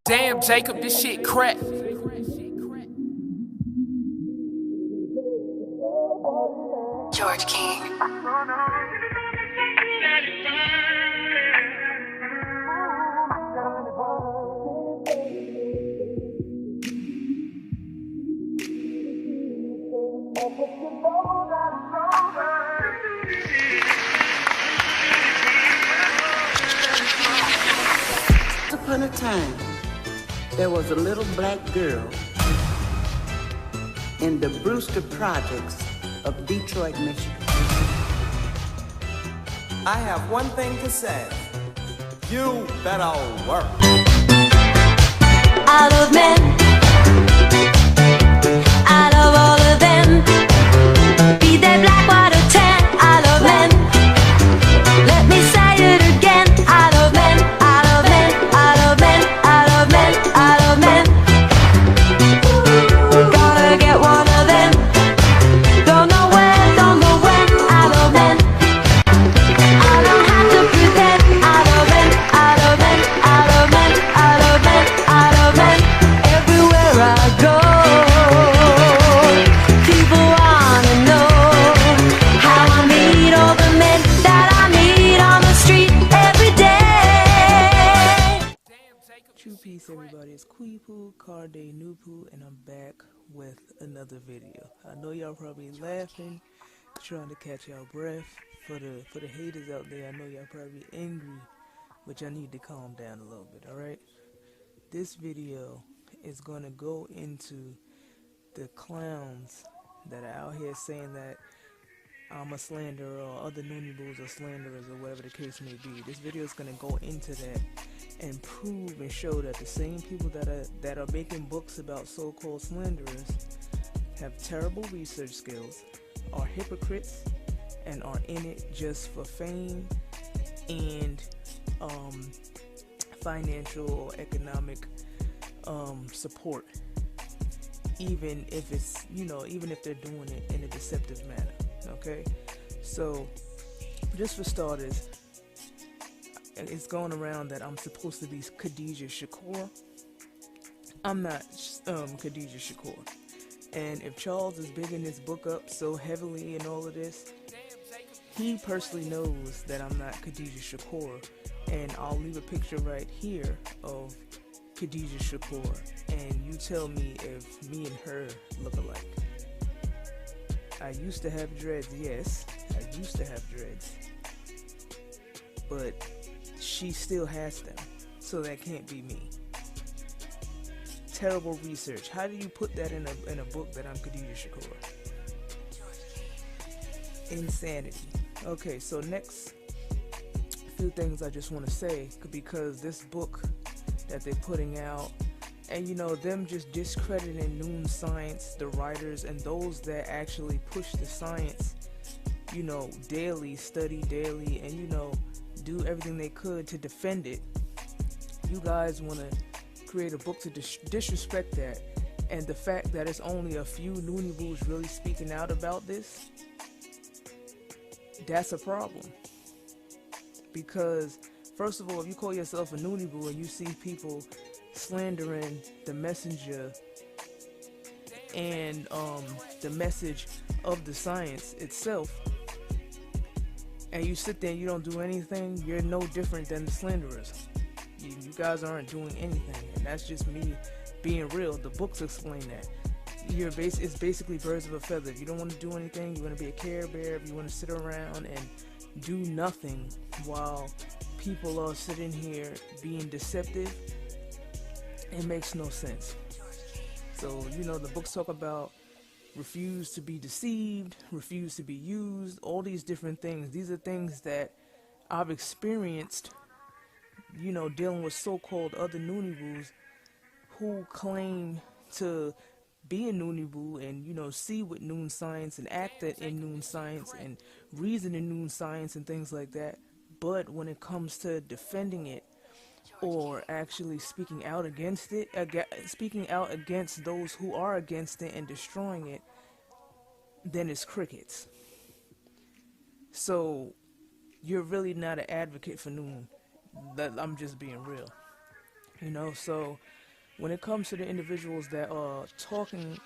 Damn, Jacob, this shit crack. George King. Once upon a time, there was a little black girl in the Brewster Projects of Detroit, Michigan. I have one thing to say. You better work. I love men. I love all of them. Be they black, white, or tan. I love men. Let me say it again. I love men. I love men. I love men. I love men. I love men. Gotta get one of them. Don't know where, don't know when. I love men. I don't have to pretend. I love men. I love men. I love men. I love men. I love men. Everywhere I go, people wanna know how I meet all the men that I meet on the street every day. True peace, everybody. It's Queepooh, Car Day Nupu, and I'm back with another video. I know y'all probably laughing, trying to catch y'all breath. For the haters out there, I know y'all probably angry, but y'all need to calm down a little bit, alright? This video is gonna go into the clowns that are out here saying that I'm a slanderer or other Noonie Boos are slanderers or whatever the case may be. This video is gonna go into that and prove and show that the same people that are making books about so-called slanderers have terrible research skills, are hypocrites, and are in it just for fame and financial or economic support, even if it's, even if they're doing it in a deceptive manner. Okay, so just for starters, it's going around that I'm supposed to be Khadijah Shakur. I'm not Khadijah Shakur. And if Charles is bigging this book up so heavily and all of this, he personally knows that I'm not Khadijah Shakur. And I'll leave a picture right here of Khadijah Shakur, and you tell me if me and her look alike. I used to have dreads, yes, I used to have dreads, but she still has them, so that can't be me. Terrible research. How do you put that in a book that I'm Khadijah Shakur? Insanity. Okay, so next few things I just want to say, because this book that they're putting out, and them just discrediting Noon Science, the writers, and those that actually push the science, daily, study daily, and do everything they could to defend it. You guys want to create a book to disrespect that, and the fact that it's only a few Noonie Boos really speaking out about this, that's a problem. Because first of all, if you call yourself a Noonie Boo and you see people slandering the messenger and the message of the science itself, and you sit there and you don't do anything, you're no different than the slanderers. You guys aren't doing anything, and that's just me being real. The books explain that. It's basically birds of a feather. If you don't want to do anything, you want to be a Care Bear, if you want to sit around and do nothing while people are sitting here being deceptive, it makes no sense. So, the books talk about refuse to be deceived, refuse to be used, all these different things. These are things that I've experienced, dealing with so-called other Noonie Boos who claim to be a Noonie Boo and, see with Noon Science and act in Noon Science and reason in Noon Science and things like that. But when it comes to defending it or actually speaking out against it, speaking out against those who are against it and destroying it, then it's crickets. So you're really not an advocate for Noon. I'm just being real. You know, so when it comes to the individuals that are talking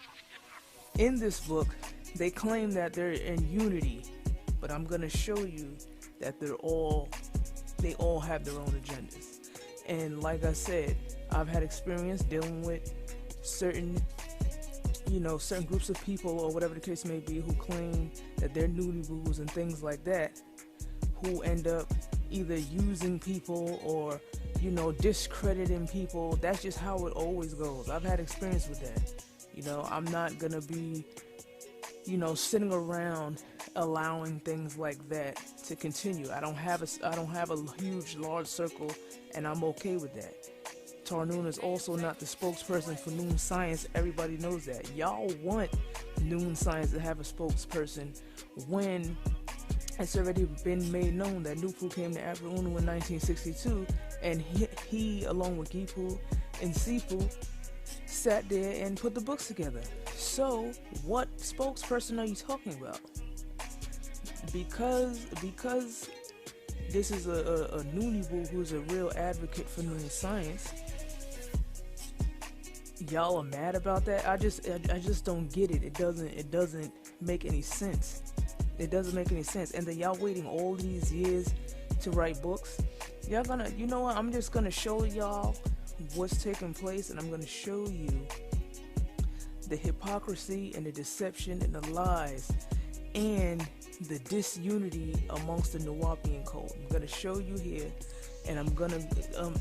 in this book, they claim that they're in unity, but I'm gonna show you that they all have their own agendas. And like I said, I've had experience dealing with certain groups of people, or whatever the case may be, who claim that they're nudie boos and things like that, who end up either using people or, discrediting people. That's just how it always goes. I've had experience with that. I'm not gonna be, sitting around allowing things like that to continue. I don't have a huge, large circle, and I'm okay with that. Tarnoon is also not the spokesperson for Noon Science. Everybody knows that. Y'all want Noon Science to have a spokesperson when it's already been made known that Nupu came to Afro Unu in 1962, and he along with Queepooh and Sifu, sat there and put the books together. So, what spokesperson are you talking about? Because this is a Nooniboo who's a real advocate for Noon Science, y'all are mad about that? I just don't get it. It doesn't make any sense. It doesn't make any sense. And then y'all waiting all these years to write books. Y'all gonna, you know what? I'm just gonna show y'all what's taking place, and I'm gonna show you the hypocrisy and the deception and the lies and the disunity amongst the Nuwapian cult. I'm gonna show you here, and I'm gonna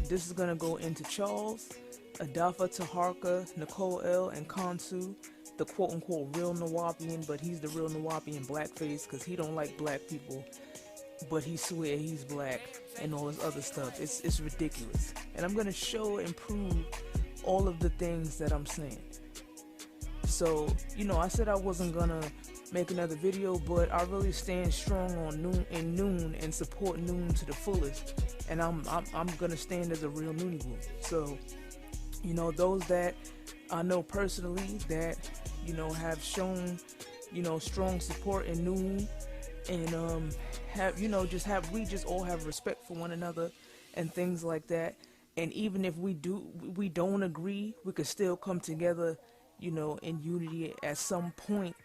this is gonna go into Charles, Adafa, Taharka, Nicole L, and Kansu, the quote-unquote real Nuwapian, but he's the real Nuwapian blackface because he don't like black people, but he swear he's black and all this other stuff. It's ridiculous. And I'm gonna show and prove all of the things that I'm saying. So, I said I wasn't gonna make another video, but I really stand strong on Noon and support Noon to the fullest. And I'm gonna stand as a real Nooniboo. So, those that I know personally that, have shown, strong support in Noon, and we just all have respect for one another and things like that. And even if we don't agree, we could still come together, in unity at some point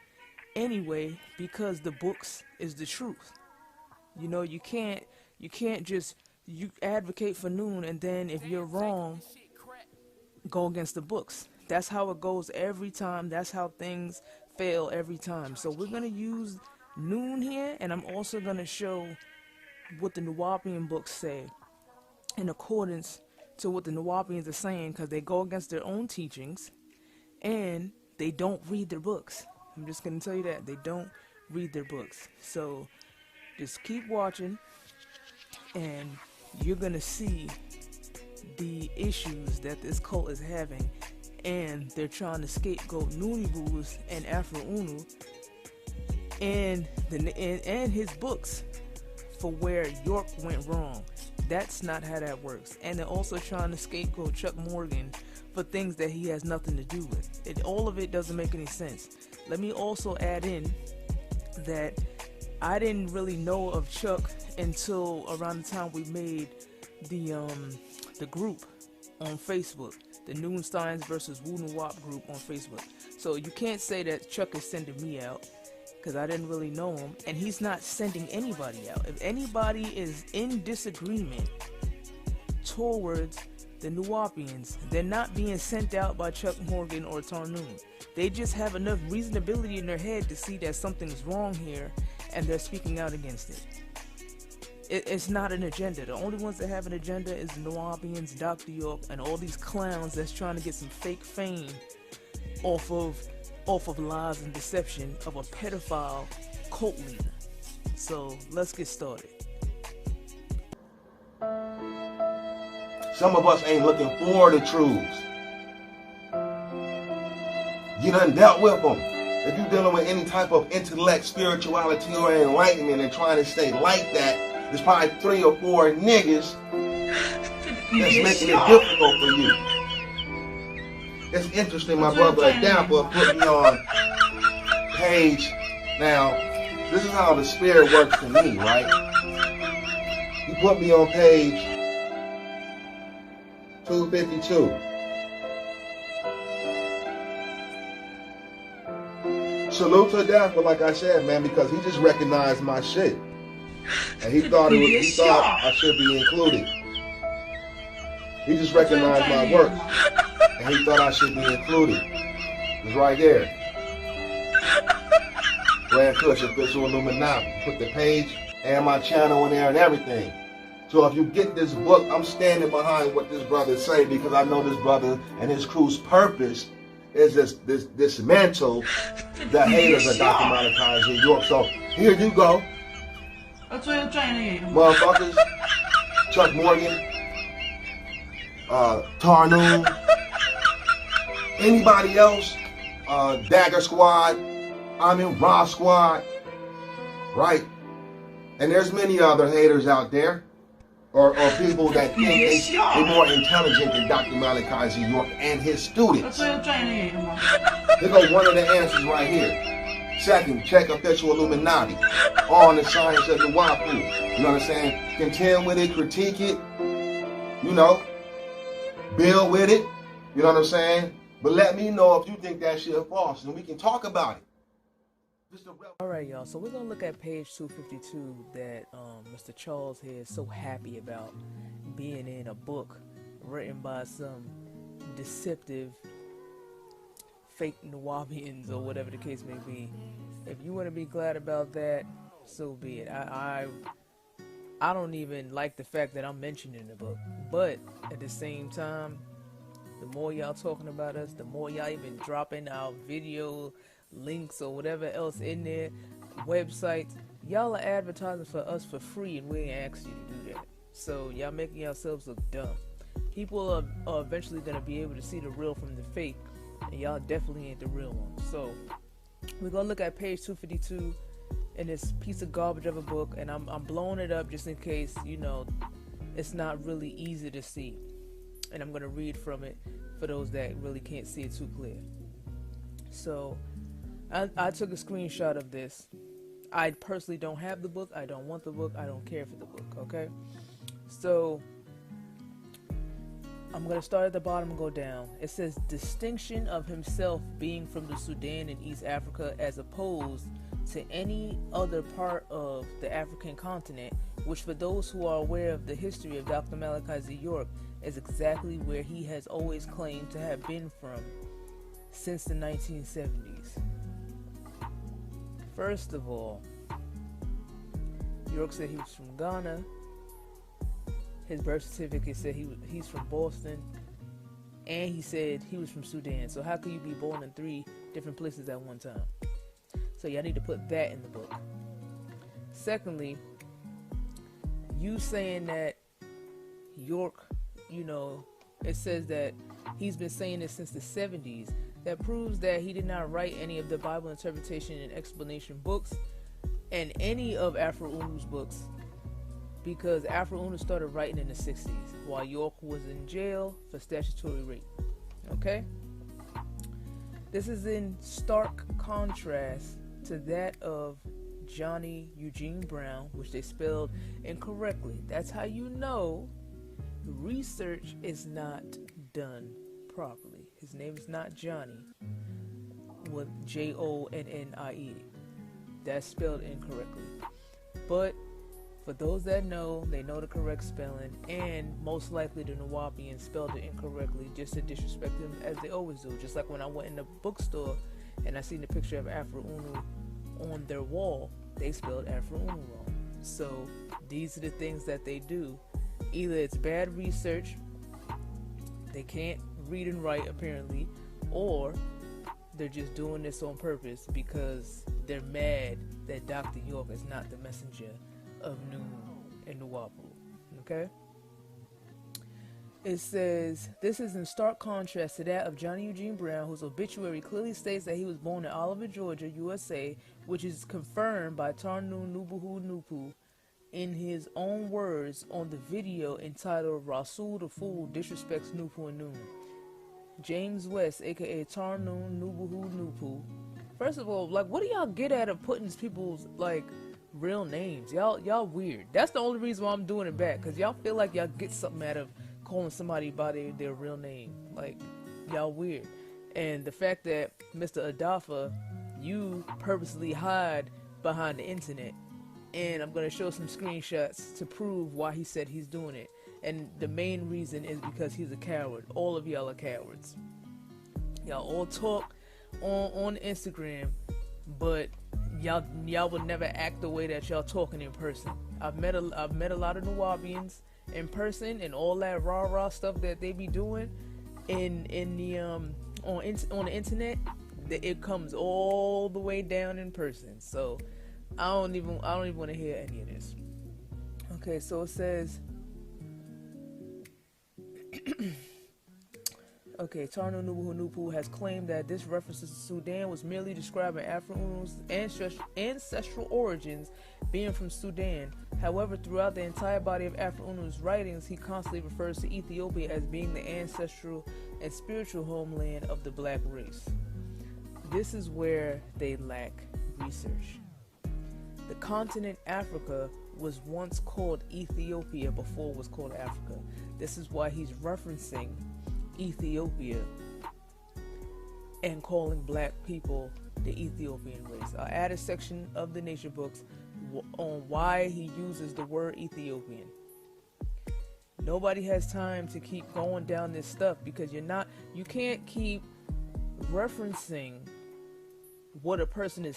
anyway, because the books is the truth. You can't just advocate for Noon and then if you're wrong, go against the books. That's how it goes every time. That's how things fail every time. So we're gonna use Noon here, and I'm also gonna show what the Nuwapian books say in accordance to what the Nuwapians are saying, because they go against their own teachings and they don't read their books. I'm just gonna tell you that they don't read their books. So just keep watching, and you're gonna see the issues that this cult is having, and they're trying to scapegoat Nooniboos and Afro Unu and his books for where York went wrong. That's not how that works. And they're also trying to scapegoat Chuck Morgan for things that he has nothing to do with. All of it doesn't make any sense. Let me also add in that I didn't really know of Chuck until around the time we made the group on Facebook, the Noon Steins versus Wu Nuwap group on Facebook. So you can't say that Chuck is sending me out, because I didn't really know him, and he's not sending anybody out. If anybody is in disagreement towards the Nuwapians, they're not being sent out by Chuck Morgan or Tarnoon. They just have enough reasonability in their head to see that something's wrong here, and they're speaking out against it. It's not an agenda. The only ones that have an agenda is the Nuwapians, Dr. York, and all these clowns that's trying to get some fake fame off of lies and deception of a pedophile cult leader. So let's get started. Some of us ain't looking for the truths. You done dealt with them. If you're dealing with any type of intellect, spirituality, or enlightenment and trying to stay like that, there's probably 3 or 4 niggas that's making it difficult for you. It's interesting, my brother Adafa put me on page. Now, this is how the spirit works for me, right? He put me on page 252. Salute to that, but like I said, man, because he just recognized my shit. And he thought I should be included. He just recognized my work. And he thought I should be included. It's right there. Grand Kush, official Illuminati. Put the page and my channel in there and everything. So if you get this book, I'm standing behind what this brother say, because I know this brother and his crew's purpose is this dismantle the haters of Dr. Malachi's New York. So here you go. Motherfuckers. Chuck Morgan. Tarnoon. Anybody else? Dagger Squad. Raw Squad. Right? And there's many other haters out there. Or people that think they're more intelligent than Dr. Malachi Z. York and his students. Here goes one of the answers right here. Second, check official Illuminati on the science of the Queepooh. You know what I'm saying? Contend with it, critique it, you know, build with it, you know what I'm saying? But let me know if you think that shit is false, and we can talk about it. Alright, y'all, so we're gonna look at page 252 that Mr. Charles here is so happy about being in a book written by some deceptive fake Nawabians or whatever the case may be. If you want to be glad about that, so be it. I don't even like the fact that I'm mentioned in the book, but at the same time, the more y'all talking about us, the more y'all even dropping our video links or whatever else in there, websites, y'all are advertising for us for free, and we ain't asked you to do that. So y'all making yourselves look dumb. People are eventually gonna be able to see the real from the fake, and y'all definitely ain't the real one. So we're gonna look at page 252 in this piece of garbage of a book, and I'm blowing it up just in case, you know, it's not really easy to see, and I'm gonna read from it for those that really can't see it too clear. So I took a screenshot of this. I personally don't have the book. I don't want the book. I don't care for the book, okay? So I'm going to start at the bottom and go down. It says, distinction of himself being from the Sudan in East Africa as opposed to any other part of the African continent, which for those who are aware of the history of Dr. Malachi Z. York is exactly where he has always claimed to have been from since the 1970s. First of all, York said he was from Ghana. His birth certificate said he's from Boston, and he said he was from Sudan. So how could you be born in 3 different places at one time? So y'all need to put that in the book. Secondly, you saying that York, you know, it says that he's been saying this since the 70s. That proves that he did not write any of the Bible interpretation and explanation books and any of Afro Unu's books, because Afro Unu started writing in the 60s while York was in jail for statutory rape. Okay? This is in stark contrast to that of Johnny Eugene Brown, which they spelled incorrectly. That's how you know the research is not done properly. His name is not Johnny with Jonnie. That's spelled incorrectly. But for those that know, they know the correct spelling, and most likely the Nawabians spelled it incorrectly just to disrespect him, as they always do. Just like when I went in the bookstore and I seen the picture of Afro Unu on their wall, they spelled Afro Unu wrong. So these are the things that they do. Either it's bad research, they can't read and write apparently, or they're just doing this on purpose because they're mad that Dr. York is not the messenger of Noon and Nuwapu. Okay? It says, this is in stark contrast to that of Johnny Eugene Brown, whose obituary clearly states that he was born in Oliver, Georgia, USA, which is confirmed by Tarnoon Nubuhu Nupu in his own words on the video entitled Rasul the Fool Disrespects Nupu and Noon. James West, aka Tarnoon Nubuhu Nupu. First of all, like, what do y'all get out of putting people's, like, real names? Y'all weird. That's the only reason why I'm doing it back, because y'all feel like y'all get something out of calling somebody by their real name. Like, y'all weird. And the fact that Mr. Adafa, you purposely hide behind the internet. And I'm going to show some screenshots to prove why he said he's doing it. And the main reason is because he's a coward. All of y'all are cowards. Y'all all talk on Instagram, but y'all would never act the way that y'all talking in person. I've met a lot of Nuwabians in person, and all that rah stuff that they be doing in the on the internet, it comes all the way down in person. So I don't even want to hear any of this. Okay, so it says okay, Tarno Nubu has claimed that this reference to Sudan was merely describing Afro-Unu's ancestral origins being from Sudan. However, throughout the entire body of Afro-Unu's writings, he constantly refers to Ethiopia as being the ancestral and spiritual homeland of the black race. This is where they lack research. The continent Africa was once called Ethiopia before it was called Africa. This is why he's referencing Ethiopia and calling black people the Ethiopian race. I add a section of the nature books on why he uses the word Ethiopian. Nobody has time to keep going down this stuff because you can't keep referencing what a person is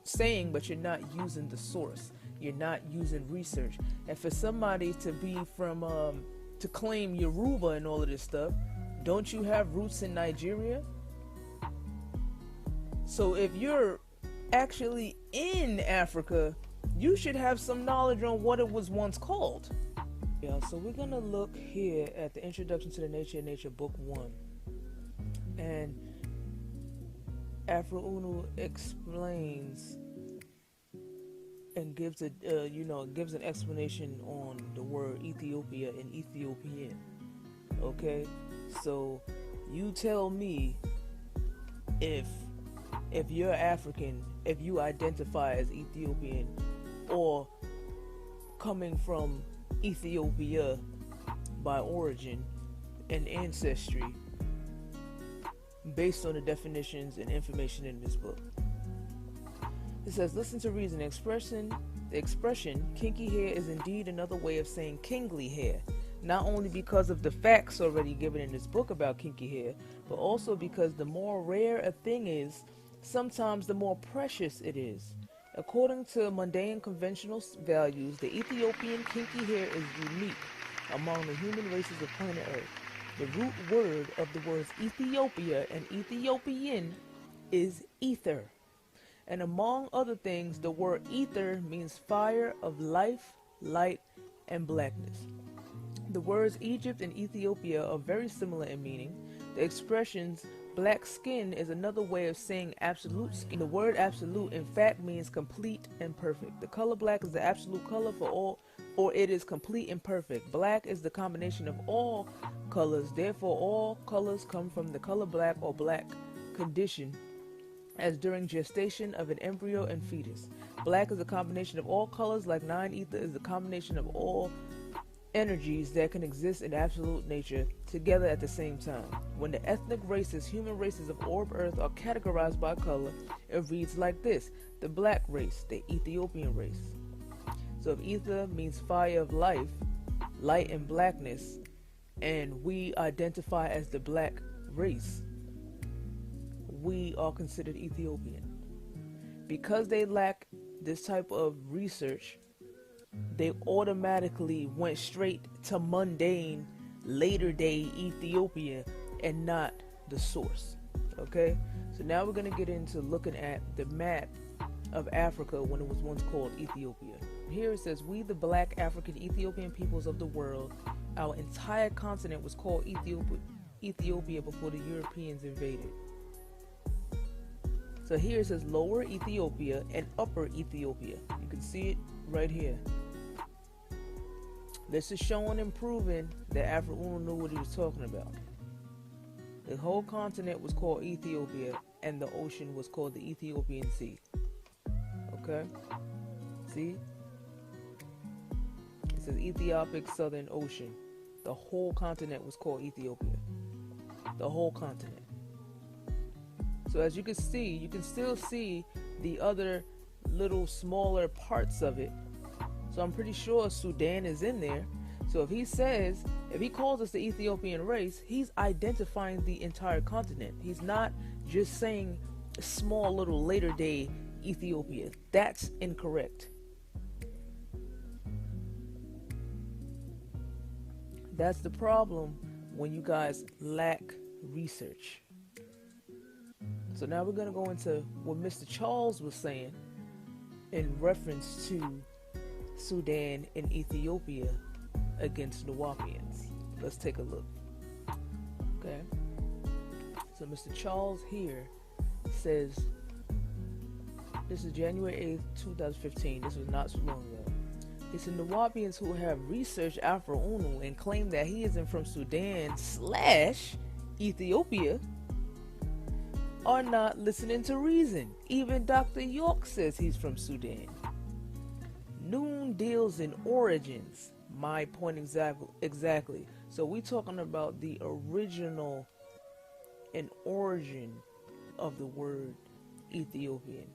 saying, but you're not using the source. You're not using research. And for somebody to be from to claim Yoruba and all of this stuff, don't you have roots in Nigeria? So if you're actually in Africa, you should have some knowledge on what it was once called. Yeah, so we're gonna look here at the Introduction to the Nature of Nature, Book 1. And Afro-Unu explains and gives gives an explanation on the word Ethiopia and Ethiopian. Okay, so you tell me if you're African, if you identify as Ethiopian or coming from Ethiopia by origin and ancestry, based on the definitions and information in this book. It says, listen to reason. The expression kinky hair is indeed another way of saying kingly hair, not only because of the facts already given in this book about kinky hair, but also because the more rare a thing is, sometimes the more precious it is. According to mundane conventional values, the Ethiopian kinky hair is unique among the human races of planet Earth. The root word of the words Ethiopia and Ethiopian is ether. And among other things, the word ether means fire of life, light, and blackness. The words Egypt and Ethiopia are very similar in meaning. The expressions black skin is another way of saying absolute skin. The word absolute in fact means complete and perfect. The color black is the absolute color for all, or it is complete and perfect. Black is the combination of all colors, therefore all colors come from the color black or black condition as during gestation of an embryo and fetus. Black is a combination of all colors, like 9-ether is the combination of all energies that can exist in absolute nature together at the same time. When the ethnic races, human races of orb earth, are categorized by color, it reads like this: the black race, the Ethiopian race. So if ether means fire of life, light and blackness, and we identify as the black race, we are considered Ethiopian. Because they lack this type of research, they automatically went straight to mundane, later day Ethiopia and not the source. Okay? So now we're going to get into looking at the map of Africa when it was once called Ethiopia. Here it says, we the black African Ethiopian peoples of the world, our entire continent was called Ethiopia before the Europeans invaded. So here it says Lower Ethiopia and Upper Ethiopia. You can see it right here. This is showing and proving that Afro-Unu knew what he was talking about. The whole continent was called Ethiopia, and the ocean was called the Ethiopian Sea. Okay? See? It says Ethiopic Southern Ocean. The whole continent was called Ethiopia. The whole continent. So as you can see, you can still see the other little smaller parts of it. So I'm pretty sure Sudan is in there. So if he calls us the Ethiopian race, he's identifying the entire continent. He's not just saying small little later day Ethiopia. That's incorrect. That's the problem when you guys lack research. So now we're going to go into what Mr. Charles was saying in reference to Sudan and Ethiopia against Nuwapians. Let's take a look. Okay. So Mr. Charles here says, this is January 8th, 2015. This was not so long ago. He said, Nuwapians who have researched Afro Unu and claim that he isn't from Sudan / Ethiopia are not listening to reason. Even Dr. York says he's from Sudan. Noon deals in origins. My point exactly. So we talking about the original and origin of the word Ethiopian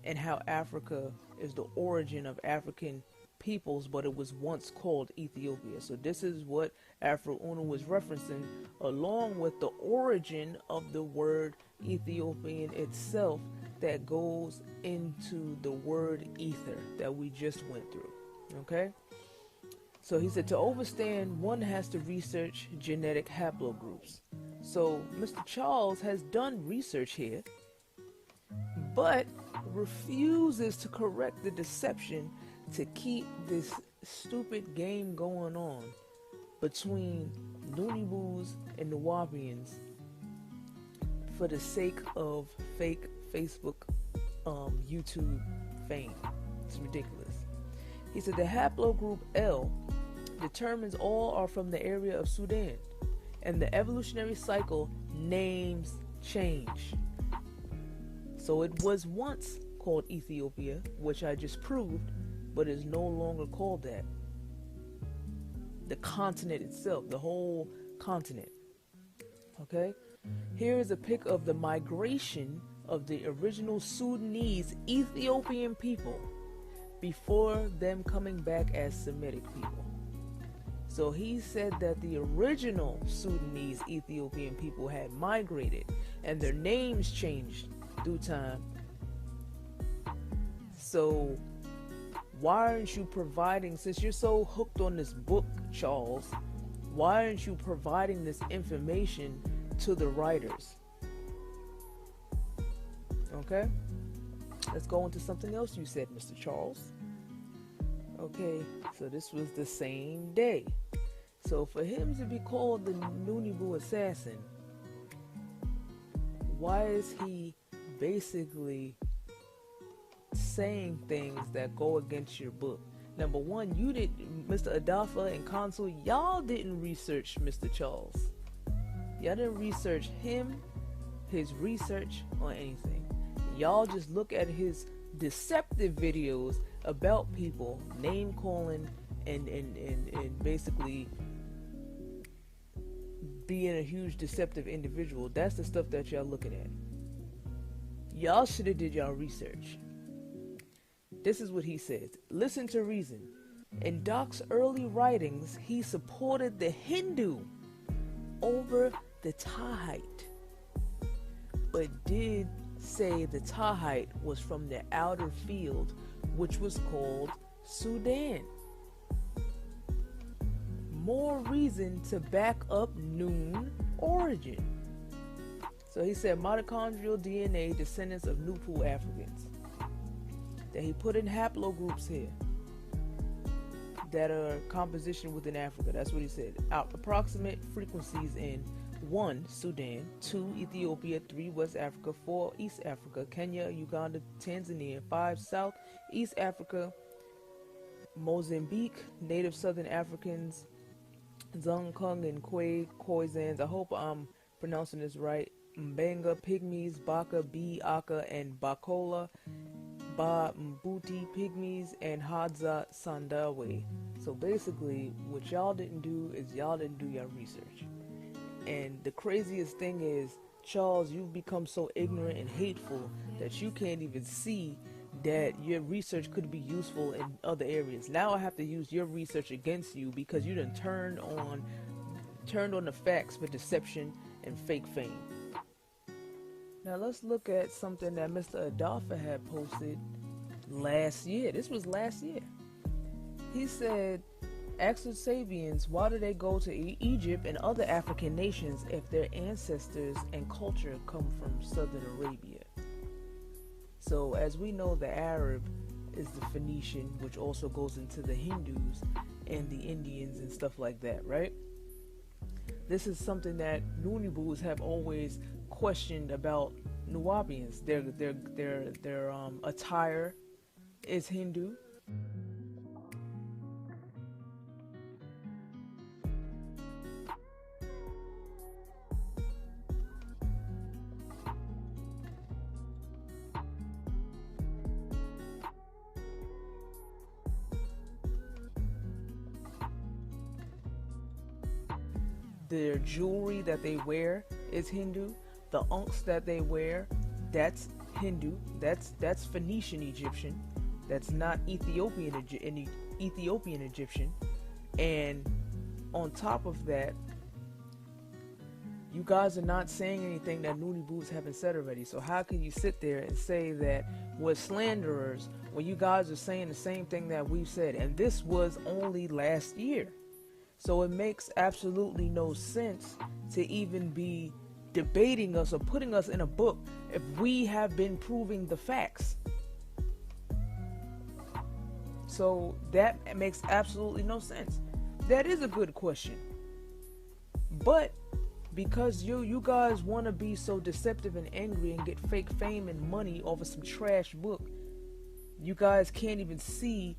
and how Africa is the origin of African peoples, but it was once called Ethiopia. So this is what Afro Uno was referencing, along with the origin of the word Ethiopian itself that goes into the word ether that we just went through. Okay? So he said to understand, one has to research genetic haplogroups. So Mr. Charles has done research here, but refuses to correct the deception to keep this stupid game going on between Noonibus and Nuwapians for the sake of fake Facebook, YouTube fame. It's ridiculous. He said the haplogroup L determines all are from the area of Sudan, and the evolutionary cycle names change. So it was once called Ethiopia, which I just proved, but is no longer called that. The continent itself, the whole continent. Okay? Here is a pic of the migration of the original Sudanese Ethiopian people before them coming back as Semitic people. So he said that the original Sudanese Ethiopian people had migrated and their names changed through time. So why aren't you providing, since you're so hooked on this book, Charles, why aren't you providing this information to the writers? Okay? Let's go into something else you said, Mr. Charles. Okay, so this was the same day. So for him to be called the Noonibu assassin, why is he basically saying things that go against your book? Number one, you didn't, Mr. Adafa and Consul, y'all didn't research Mr. Charles. Y'all didn't research him, his research, or anything. Y'all just look at his deceptive videos about people, name calling, and basically being a huge deceptive individual. That's the stuff that y'all looking at. Y'all should have did y'all research. This is what he says. Listen to reason. In Doc's early writings, he supported the Hindu over the Tahite, but did say the Tahite was from the outer field, which was called Sudan. More reason to back up Noon origin. So he said mitochondrial DNA descendants of Nupu Africans. That he put in haplogroups here that are composition within Africa. That's what he said. Approximate frequencies in 1. Sudan, 2. Ethiopia, 3. West Africa, 4. East Africa, Kenya, Uganda, Tanzania, 5. South East Africa, Mozambique, native Southern Africans, Zongkung and Khoisans. I hope I'm pronouncing this right. Mbenga, Pygmies, Baka, B, Aka, and Bakola, Ba Mbuti Pygmies, and Hadza Sandawe. So basically, what y'all didn't do is y'all didn't do your research. And the craziest thing is, Charles, you've become so ignorant and hateful that you can't even see that your research could be useful in other areas. Now I have to use your research against you because you done turned on the facts for deception and fake fame. Now let's look at something that Mr. Adolpha had posted last year. This was last year. He said, ask the Sabians, why do they go to Egypt and other African nations if their ancestors and culture come from Southern Arabia? So as we know, the Arab is the Phoenician, which also goes into the Hindus and the Indians and stuff like that, right? This is something that Nooniboos have always questioned about Nuwaubians. Their attire is Hindu. Their jewelry that they wear is Hindu. The unks that they wear, that's Hindu. That's Phoenician Egyptian. That's not Ethiopian Egyptian. And on top of that, you guys are not saying anything that Nooniboos haven't said already. So how can you sit there and say that we're slanderers when you guys are saying the same thing that we've said? And this was only last year. So it makes absolutely no sense to even be debating us or putting us in a book if we have been proving the facts. So that makes absolutely no sense. That is a good question. But because you guys want to be so deceptive and angry and get fake fame and money over some trash book, you guys can't even see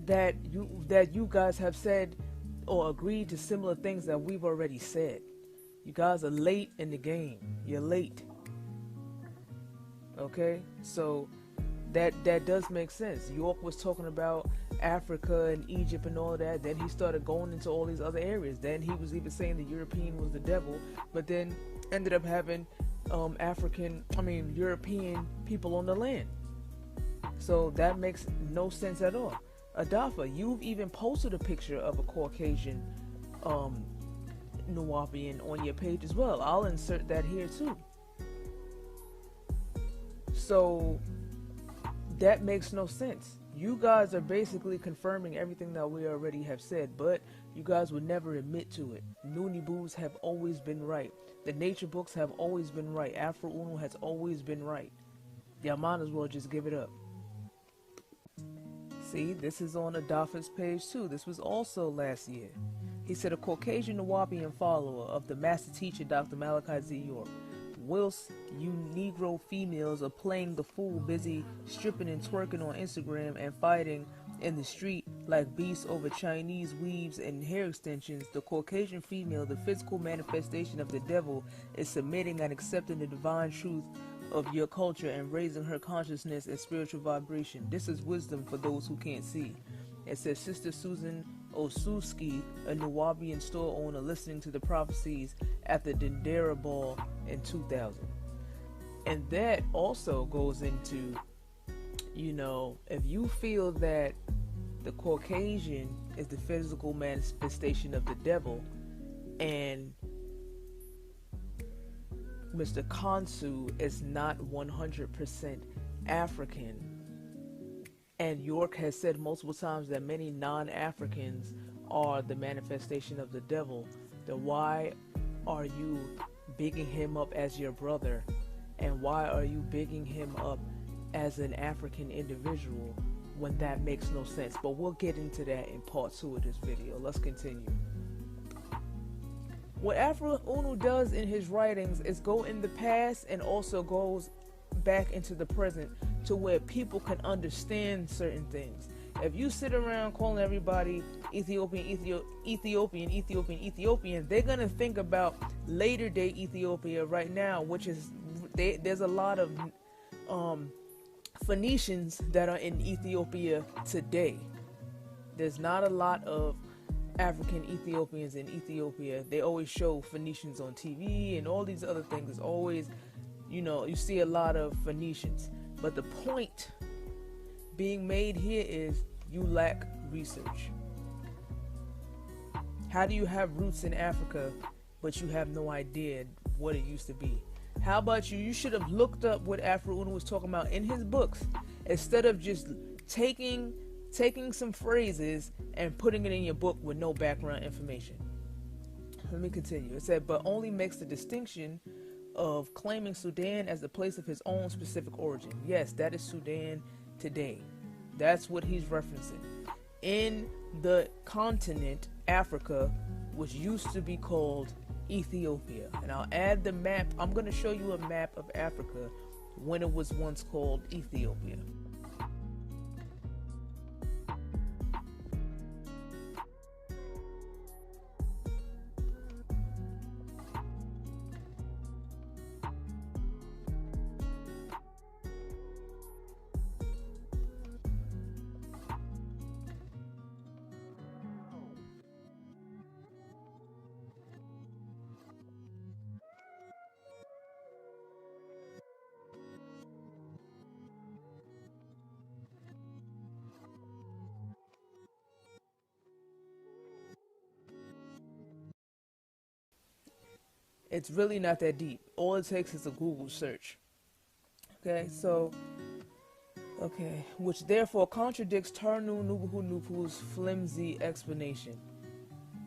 that you guys have said or agreed to similar things that we've already said. You guys are late in the game. You're late. Okay? So that does make sense. York was talking about Africa and Egypt and all of that. Then he started going into all these other areas. Then he was even saying the European was the devil, but then ended up having European people on the land. So that makes no sense at all. Adolpha, you've even posted a picture of a Caucasian Nuwaubian on your page as well. I'll insert that here too. So that makes no sense. You guys are basically confirming everything that we already have said, but you guys would never admit to it. Nooniboos have always been right. The nature books have always been right. Afro Uno has always been right. Y'all might as well just give it up. See, this is on Adolpha's page too. This was also last year. He said, a Caucasian Nuwaubian follower of the master teacher Dr. Malachi Z. York. Whilst you Negro females are playing the fool, busy stripping and twerking on Instagram and fighting in the street like beasts over Chinese weaves and hair extensions, the Caucasian female, the physical manifestation of the devil, is submitting and accepting the divine truth of your culture and raising her consciousness and spiritual vibration. This is wisdom for those who can't see. It says Sister Susan Osuski, a Nuwaubian store owner, listening to the prophecies at the Dendera Ball in 2000. And that also goes into, if you feel that the Caucasian is the physical manifestation of the devil and Mr. Kansu is not 100% African, and York has said multiple times that many non-Africans are the manifestation of the devil, then why are you bigging him up as your brother? And why are you bigging him up as an African individual when that makes no sense? But we'll get into that in part 2 of this video. Let's continue. What Afro Uno does in his writings is go in the past and also goes back into the present to where people can understand certain things. If you sit around calling everybody Ethiopian, they're going to think about later day Ethiopia right now, which is, there's a lot of Phoenicians that are in Ethiopia today. There's not a lot of African Ethiopians in Ethiopia. They always show Phoenicians on TV and all these other things. It's always, you see a lot of Phoenicians. But the point being made here is you lack research. How do you have roots in Africa, but you have no idea what it used to be? How about you should have looked up what Afro Uno was talking about in his books, instead of just taking some phrases and putting it in your book with no background information. Let me continue. It said, but only makes the distinction of claiming Sudan as the place of his own specific origin. Yes, that is Sudan today. That's what he's referencing. In the continent, Africa, which used to be called Ethiopia. And I'll add the map. I'm going to show you a map of Africa when it was once called Ethiopia. It's really not that deep. All it takes is a Google search. Which therefore contradicts Tarnu Nubuhu Nupu's flimsy explanation.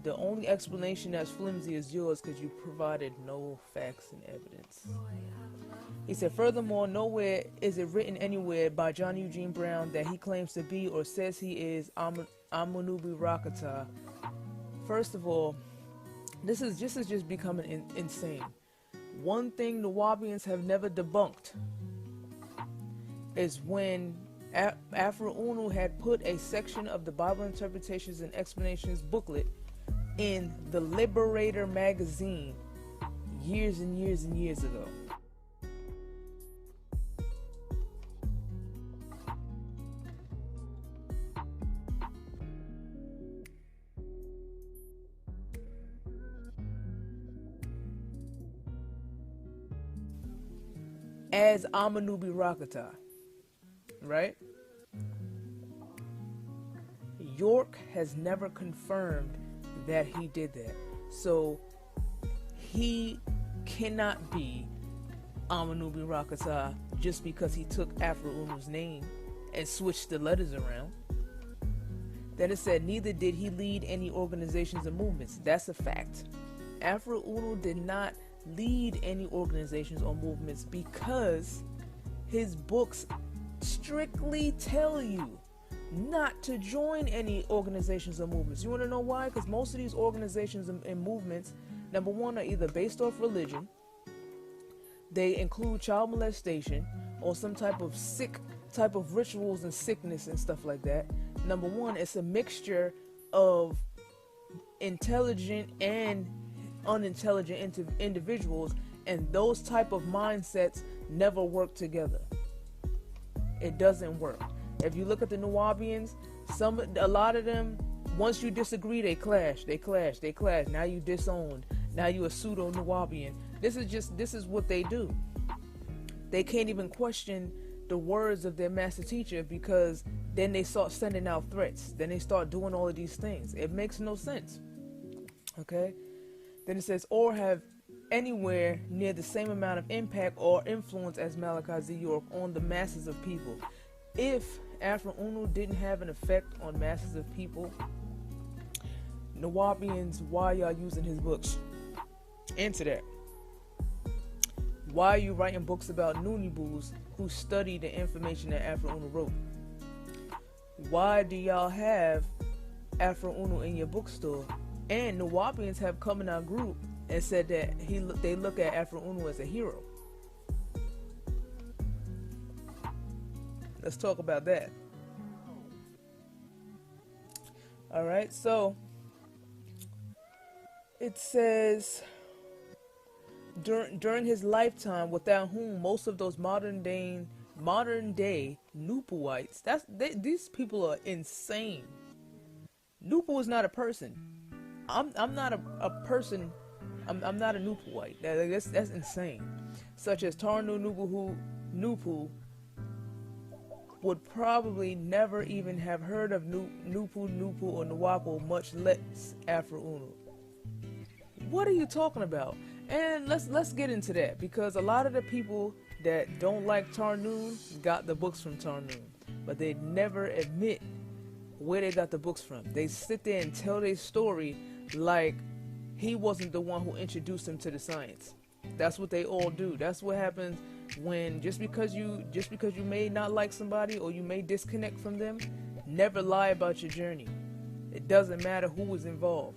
The only explanation that's flimsy is yours because you provided no facts and evidence. He said, furthermore, nowhere is it written anywhere by John Eugene Brown that he claims to be or says he is Amunubi Rakata. First of all, this is just becoming insane. One thing the Wabians have never debunked is when Afro Uno had put a section of the Bible Interpretations and Explanations booklet in the Liberator magazine years and years and years ago. As Amanubi Rakata, right? York has never confirmed that he did that. So he cannot be Amanubi Rakata just because he took Afro Uno's name and switched the letters around. Then it said, neither did he lead any organizations or movements. That's a fact. Afro Uno did not lead any organizations or movements because his books strictly tell you not to join any organizations or movements. You want to know why? Because most of these organizations and movements, number one, are either based off religion, they include child molestation, or some type of sick type of rituals and sickness and stuff like that. Number one, it's a mixture of intelligent and unintelligent individuals, and those type of mindsets never work together. It doesn't work. If you look at the Nuwabians, a lot of them, once you disagree, they clash. Now you disowned. Now you a pseudo Nuwabian. This is what they do. They can't even question the words of their master teacher, because then they start sending out threats. Then they start doing all of these things. It makes no sense. Okay? Then it says, or have anywhere near the same amount of impact or influence as Malachi Z. York on the masses of people. If Afro Uno didn't have an effect on masses of people, Nawabians, why y'all using his books? Answer that. Why are you writing books about Nunibus who study the information that Afro Uno wrote? Why do y'all have Afro Uno in your bookstore? And Nawabians have come in our group and said that they look at Afro Uno as a hero. Let's talk about that. Alright, so it says, during his lifetime, without whom most of those modern day Nupuites, these people are insane. Nupu is not a person. I'm not a person. I'm not a Nupuite. That's insane. Such as Tarnu Nupu would probably never even have heard of Nupu or Nuwapu, much less Afro-Unu. What are you talking about? And let's get into that, because a lot of the people that don't like Tarnoon got the books from Tarnoon, but they never admit where they got the books from. They sit there and tell their story like he wasn't the one who introduced them to the science. That's what they all do. That's what happens when just because you may not like somebody or you may disconnect from them, never lie about your journey. It doesn't matter who was involved.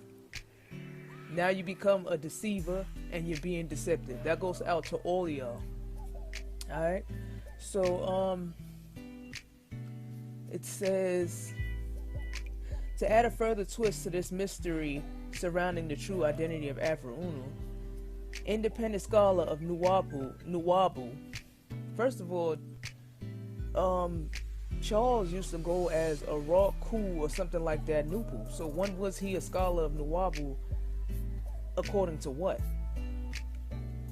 Now you become a deceiver and you're being deceptive. That goes out to all of y'all. Alright? So it says, to add a further twist to this mystery surrounding the true identity of Afro-Unu, independent scholar of Nuwabu. First of all, Charles used to go as a Rock Ku or something like that, Nupu. So when was he a scholar of Nuwabu? According to what?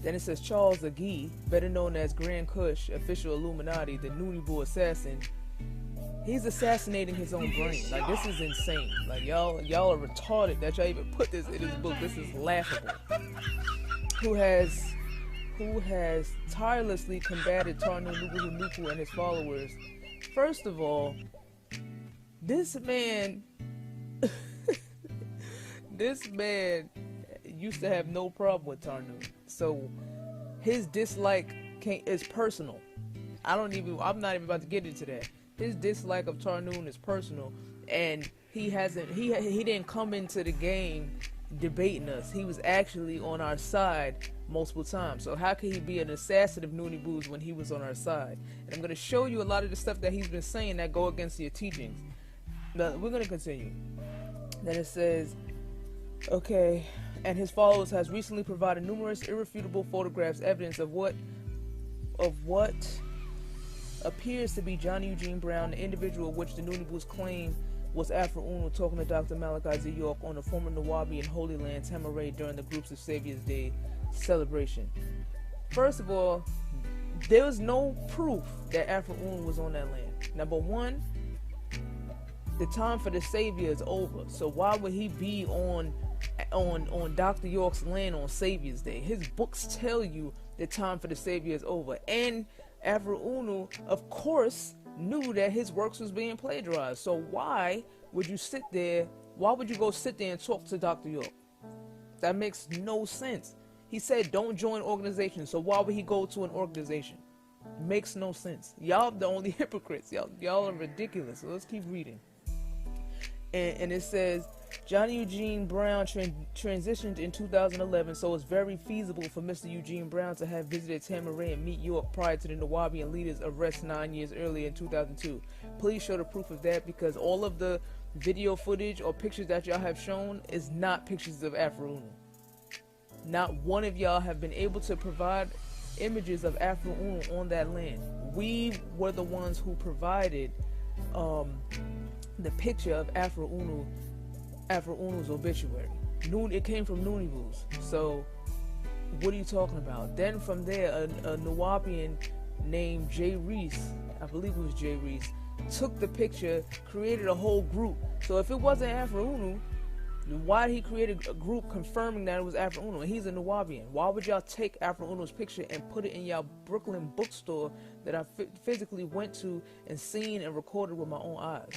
Then it says Charles Agee, better known as Grand Kush, official Illuminati, the Nunibu assassin. He's assassinating his own brain. Like, this is insane. Like, y'all are retarded that y'all even put this in his book. This is laughable. Who has tirelessly combated Tarnu Nupu and his followers. First of all, this man used to have no problem with Tarnu. So his dislike is personal. I'm not even about to get into that. His dislike of Tarnoon is personal, and he didn't come into the game debating us. He was actually on our side multiple times. So how could he be an assassin of Noonie Boos when he was on our side? And I'm going to show you a lot of the stuff that he's been saying that go against your teachings. Now, we're going to continue. Then it says, okay, and his followers has recently provided numerous irrefutable photographs, evidence of what appears to be Johnny Eugene Brown, the individual which the Noonie Boos claim was Afro-Unu, talking to Dr. Malachi Z. York on the former Nawabi and Holy Land Tamaray during the Groups of Savior's Day celebration. First of all, there was no proof that Afro-Unu was on that land. Number one, the time for the Savior is over. So why would he be on Dr. York's land on Savior's Day? His books tell you the time for the Savior is over. And Afro-Unu, of course, knew that his works was being plagiarized. So why would you sit there? Why would you go sit there and talk to Dr. York? That makes no sense. He said don't join organizations. So why would he go to an organization? Makes no sense. Y'all the only hypocrites. Y'all are ridiculous. So let's keep reading. And it says Johnny Eugene Brown transitioned in 2011, so it's very feasible for Mr. Eugene Brown to have visited Tamaray and meet York prior to the Nawabian leader's arrest 9 years earlier in 2002. Please show the proof of that, because all of the video footage or pictures that y'all have shown is not pictures of Afro-Unu. Not one of y'all have been able to provide images of Afro-Unu on that land. We were the ones who provided the picture of Afro-Unu's obituary. It came from Noonie Boos. So what are you talking about? Then from there, a Nawabian named Jay Reese, I believe it was Jay Reese, took the picture, created a whole group. So if it wasn't Afro-Unu, why did he create a group confirming that it was Afro-Unu? And he's a Nawabian. Why would y'all take Afro-Unu's picture and put it in y'all Brooklyn bookstore that I physically went to and seen and recorded with my own eyes?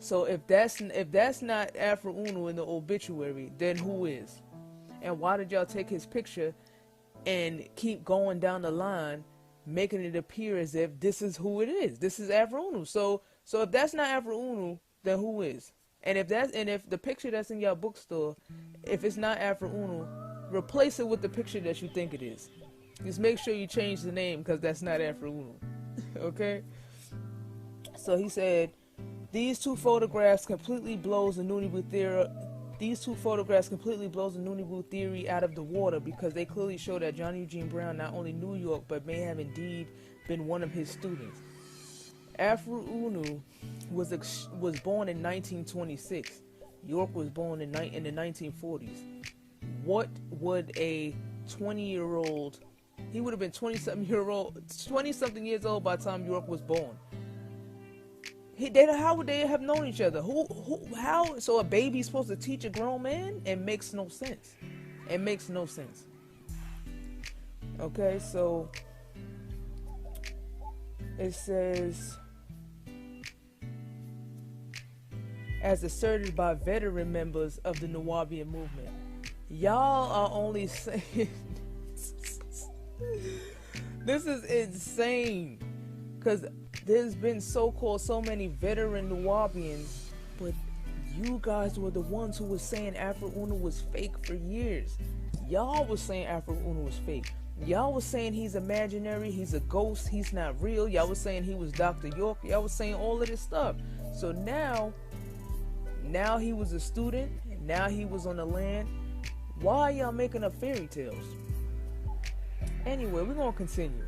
So if that's not Afro-Unu in the obituary, then who is? And why did y'all take his picture and keep going down the line, making it appear as if this is who it is? This is Afro-Unu. So if that's not Afro-Unu, then who is? And if the picture that's in your bookstore, if it's not Afro-Unu, replace it with the picture that you think it is. Just make sure you change the name, because that's not Afro-Unu. Okay? So he said, these two photographs completely blows the Noonie Boo theory out of the water, because they clearly show that Johnny Eugene Brown not only knew York, but may have indeed been one of his students. Afro Unu was born in 1926. York was born in the 1940s. What would a 20-year-old, he would have been 20-something years old by the time York was born. How would they have known each other? How? So a baby's supposed to teach a grown man? It makes no sense. It makes no sense. Okay, so it says, as asserted by veteran members of the Nuwaubian movement. Y'all are only saying this is insane, because there's been so many veteran Nuwaubians, but you guys were the ones who was saying Afro Unu was fake for years. Y'all was saying Afro Unu was fake. Y'all was saying he's imaginary, he's a ghost, he's not real. Y'all was saying he was Dr. York. Y'all was saying all of this stuff. So now he was a student, and now he was on the land. Why are y'all making up fairy tales? Anyway, we're going to continue.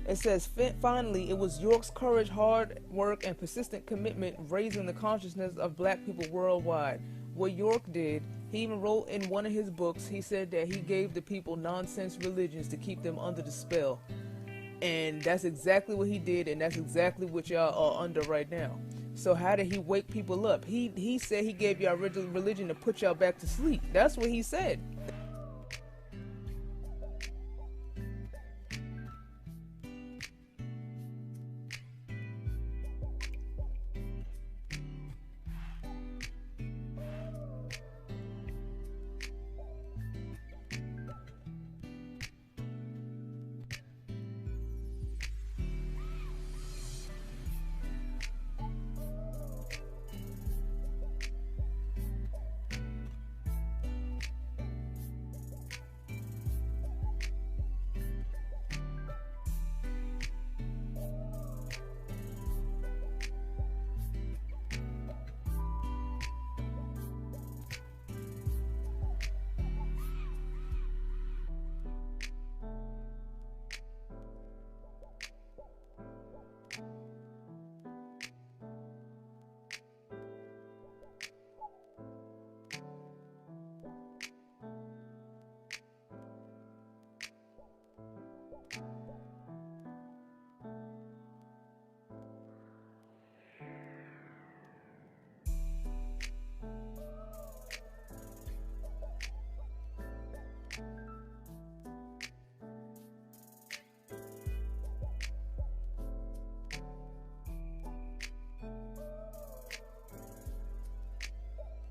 It says, finally, it was York's courage, hard work, and persistent commitment raising the consciousness of black people worldwide. What York did, he even wrote in one of his books, he said that he gave the people nonsense religions to keep them under the spell. And that's exactly what he did, and that's exactly what y'all are under right now. So how did he wake people up? He said he gave y'all original religion to put y'all back to sleep. That's what he said.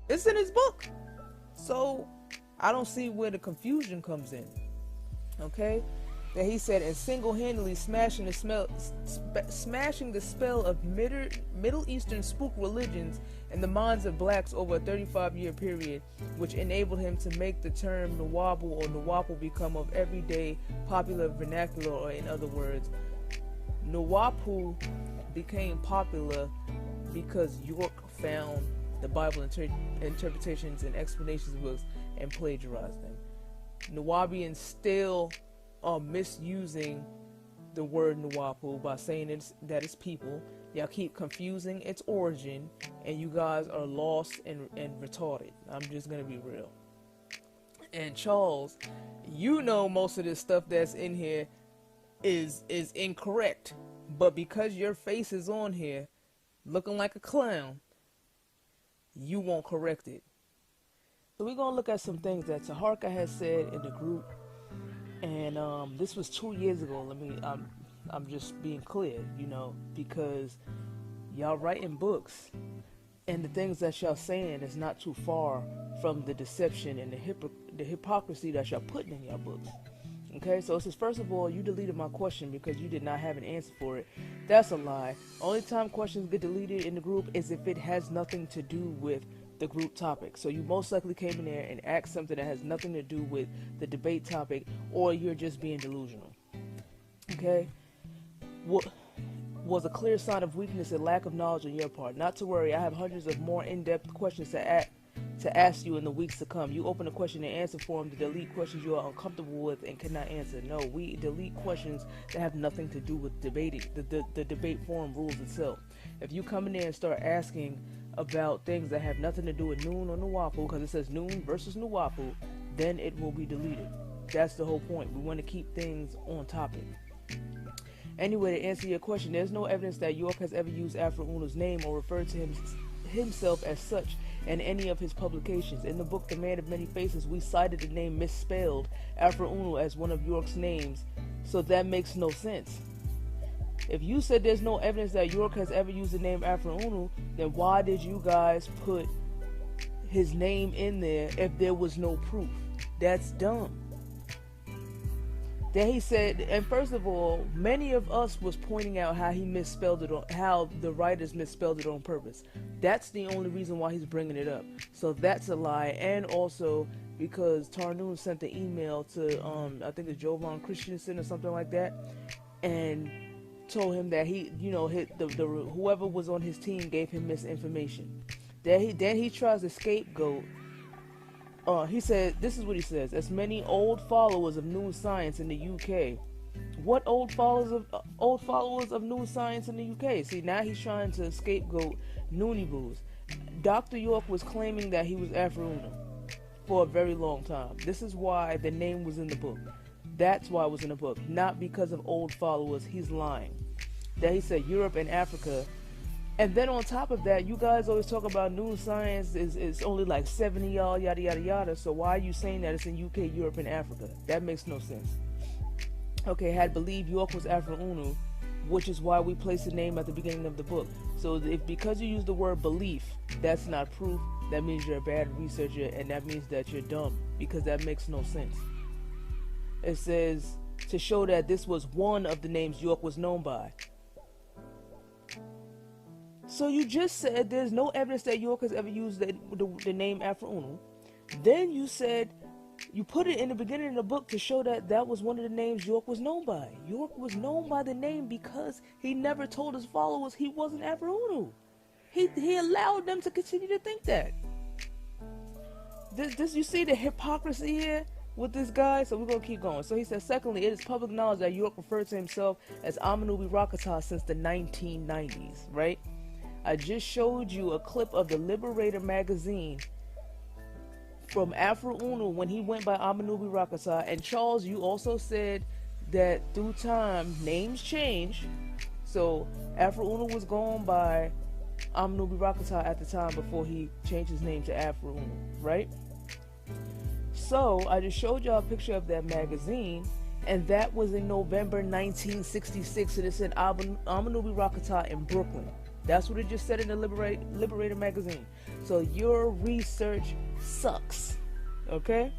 It's in his book. So I don't see where the confusion comes in. Okay? That he said, and single-handedly smashing the spell of Middle Eastern spook religions in the minds of blacks over a 35-year period, which enabled him to make the term Nuwabu or Nuwapu become of everyday popular vernacular, or in other words, Nuwapu became popular because York found the Bible interpretations and explanations books and plagiarized them. Nuwaubians still are misusing the word Nuwapu by saying that it's people. Y'all keep confusing its origin, and you guys are lost and retarded. I'm just gonna be real. And Charles, you know most of this stuff that's in here is incorrect, but because your face is on here looking like a clown, you won't correct it. So we're gonna look at some things that Taharka has said in the group, and this was 2 years ago. I'm just being clear, because y'all writing books, and the things that y'all saying is not too far from the deception and the hypocrisy that y'all putting in y'all books. Okay, so it says, first of all, you deleted my question because you did not have an answer for it. That's a lie. Only time questions get deleted in the group is if it has nothing to do with the group topic. So you most likely came in there and asked something that has nothing to do with the debate topic, or you're just being delusional. Okay? Was a clear sign of weakness and lack of knowledge on your part. Not to worry, I have hundreds of more in-depth questions to to ask you in the weeks to come. You open a question and answer form to delete questions you are uncomfortable with and cannot answer. No, we delete questions that have nothing to do with debating, the debate forum rules itself. If you come in there and start asking about things that have nothing to do with Noon or Nuwapu, because it says Noon versus Nuwapu, then it will be deleted. That's the whole point. We want to keep things on topic. Anyway, to answer your question, there's no evidence that York has ever used Afro Uno's name or referred to himself as such in any of his publications. In the book The Man of Many Faces, we cited the name misspelled Afro Uno as one of York's names, so that makes no sense. If you said there's no evidence that York has ever used the name Afro Uno, then why did you guys put his name in there if there was no proof? That's dumb. Then he said, and first of all, many of us was pointing out how he misspelled it, how the writers misspelled it on purpose. That's the only reason why he's bringing it up. So that's a lie. And also because Tarnoon sent the email to, I think it's Jovan Christensen or something like that, and told him that he, whoever was on his team gave him misinformation. Then he tries to scapegoat. He said, this is what he says: as many old followers of New Science in the UK. What old followers of New Science in the UK? See, now he's trying to scapegoat Noonie Boos. Dr. York was claiming that he was Afro Uno for a very long time. This is why the name was in the book. That's why it was in the book, not because of old followers. He's lying. Then he said Europe and Africa. And then on top of that, you guys always talk about New Science is only like 70 y'all, yada yada yada. So why are you saying that it's in UK, Europe, and Africa? That makes no sense. Okay, had believed York was Afro Uno, which is why we placed the name at the beginning of the book. So because you use the word belief, that's not proof. That means you're a bad researcher, and that means that you're dumb, because that makes no sense. It says to show that this was one of the names York was known by. So you just said there's no evidence that York has ever used the name Afro Uno. Then you said you put it in the beginning of the book to show that that was one of the names York was known by. York was known by the name because he never told his followers he wasn't Afro Uno. He allowed them to continue to think that. This you see the hypocrisy here with this guy? So we're going to keep going. So he says, secondly, it is public knowledge that York referred to himself as Amanubi Rakata since the 1990s, right? I just showed you a clip of the Liberator magazine from Afro Uno when he went by Amanubi Rakata. And Charles, you also said that through time, names change. So Afro Uno was gone by Amanubi Rakata at the time before he changed his name to Afro Uno, right? So I just showed y'all a picture of that magazine, and that was in November 1966, and it said Amanubi Rakata in Brooklyn. That's what it just said in the Liberator magazine. So your research sucks, okay?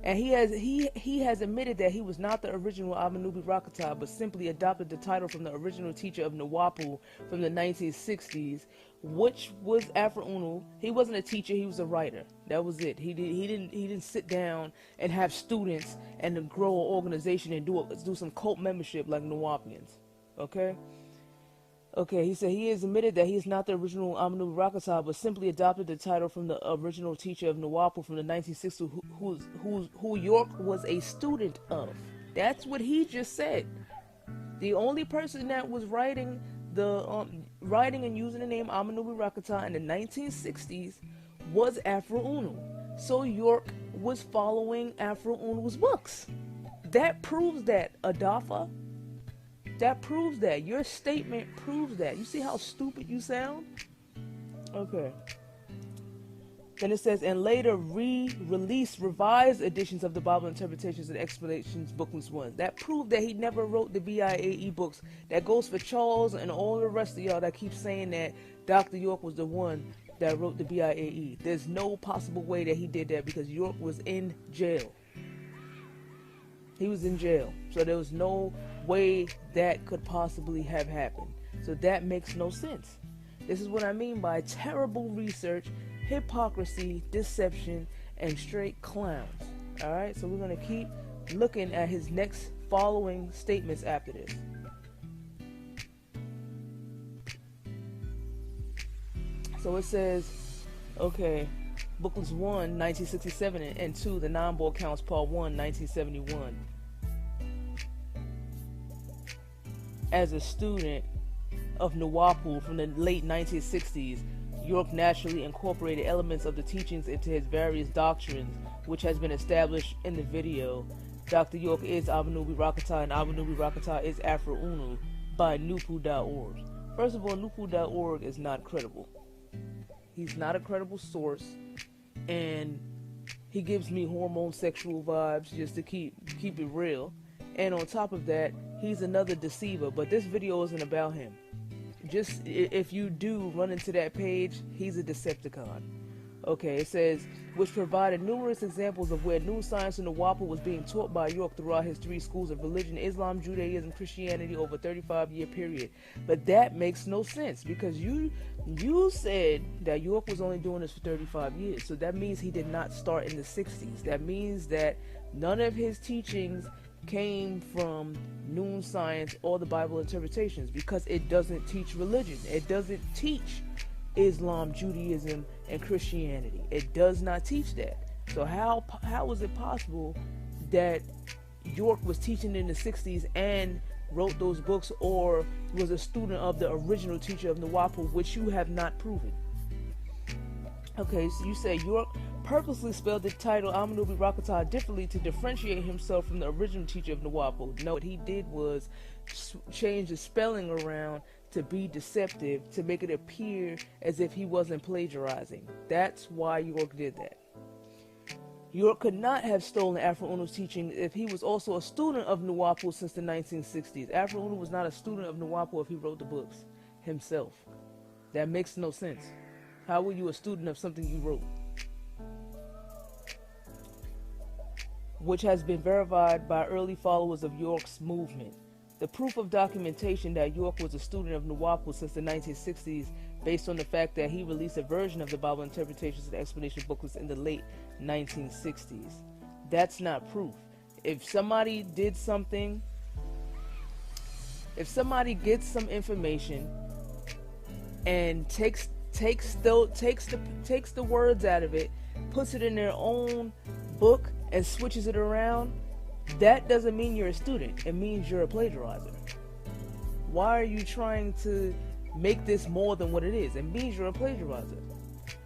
And he has admitted that he was not the original Amanubi Rakata, but simply adopted the title from the original teacher of Nuwapu from the 1960s, which was Afro Uno. He wasn't a teacher; he was a writer. That was it. He didn't sit down and have students and to grow an organization and do some cult membership like Nuwapians, okay? Okay, he said he has admitted that he is not the original Amanubi Rakata, but simply adopted the title from the original teacher of Nuwapu from the 1960s, who York was a student of. That's what he just said. The only person that was writing and using the name Amanubi Rakata in the 1960s was Afro Uno. So York was following Afro Uno's books. That proves that, Adafa. That proves that. Your statement proves that. You see how stupid you sound? Okay. Then it says, and later re-released revised editions of the Bible Interpretations and Explanations Booklets 1. That proved that he never wrote the BIAE books. That goes for Charles and all the rest of y'all that keep saying that Dr. York was the one that wrote the BIAE. There's no possible way that he did that because York was in jail. He was in jail. So there was no way that could possibly have happened. So that makes no sense. This is what I mean by terrible research, hypocrisy, deception, and straight clowns. Alright, so we're going to keep looking at his next following statements after this. So it says, Okay, booklets 1, 1967, and 2, The Nine-Ball Counts, Part 1, 1971. As a student of Nuwaupu from the late 1960s, York naturally incorporated elements of the teachings into his various doctrines, which has been established in the video. Dr. York is Abanubi Rakata, and Abanubi Rakata is Afro-Unu by Nupu.org. First of all, Nupu.org is not credible. He's not a credible source, and he gives me hormone sexual vibes just to keep it real. And on top of that, he's another deceiver, but this video isn't about him. Just if you do run into that page, he's a Decepticon. Okay, it says, which provided numerous examples of where new science in the Nuwaupu was being taught by York throughout his 3 schools of religion, Islam, Judaism, Christianity over a 35-year period. But that makes no sense, because you said that York was only doing this for 35 years. So that means he did not start in the 60s. That means that none of his teachings came from Noon Science or the Bible interpretations, because it doesn't teach religion. It doesn't teach Islam, Judaism, and Christianity. It does not teach that. So how is it possible that York was teaching in the 60s and wrote those books, or was a student of the original teacher of Nuwaupu, which you have not proven? Okay, so you say York purposely spelled the title Amanubi Rakata differently to differentiate himself from the original teacher of Nuwaupu. No, what he did was change the spelling around to be deceptive, to make it appear as if he wasn't plagiarizing. That's why York did that. York could not have stolen Afro-Unu's teaching if he was also a student of Nuwaupu since the 1960s. Afro-Unu was not a student of Nuwaupu if he wrote the books himself. That makes no sense. How were you a student of something you wrote? Which has been verified by early followers of York's movement. The proof of documentation that York was a student of Nuwaupu since the 1960s, based on the fact that he released a version of the Bible interpretations and explanation booklets in the late 1960s. That's not proof. If somebody did something, if somebody gets some information and takes the words out of it, puts it in their own book and switches it around, that doesn't mean you're a student. It means you're a plagiarizer. Why are you trying to make this more than what it is? It means you're a plagiarizer.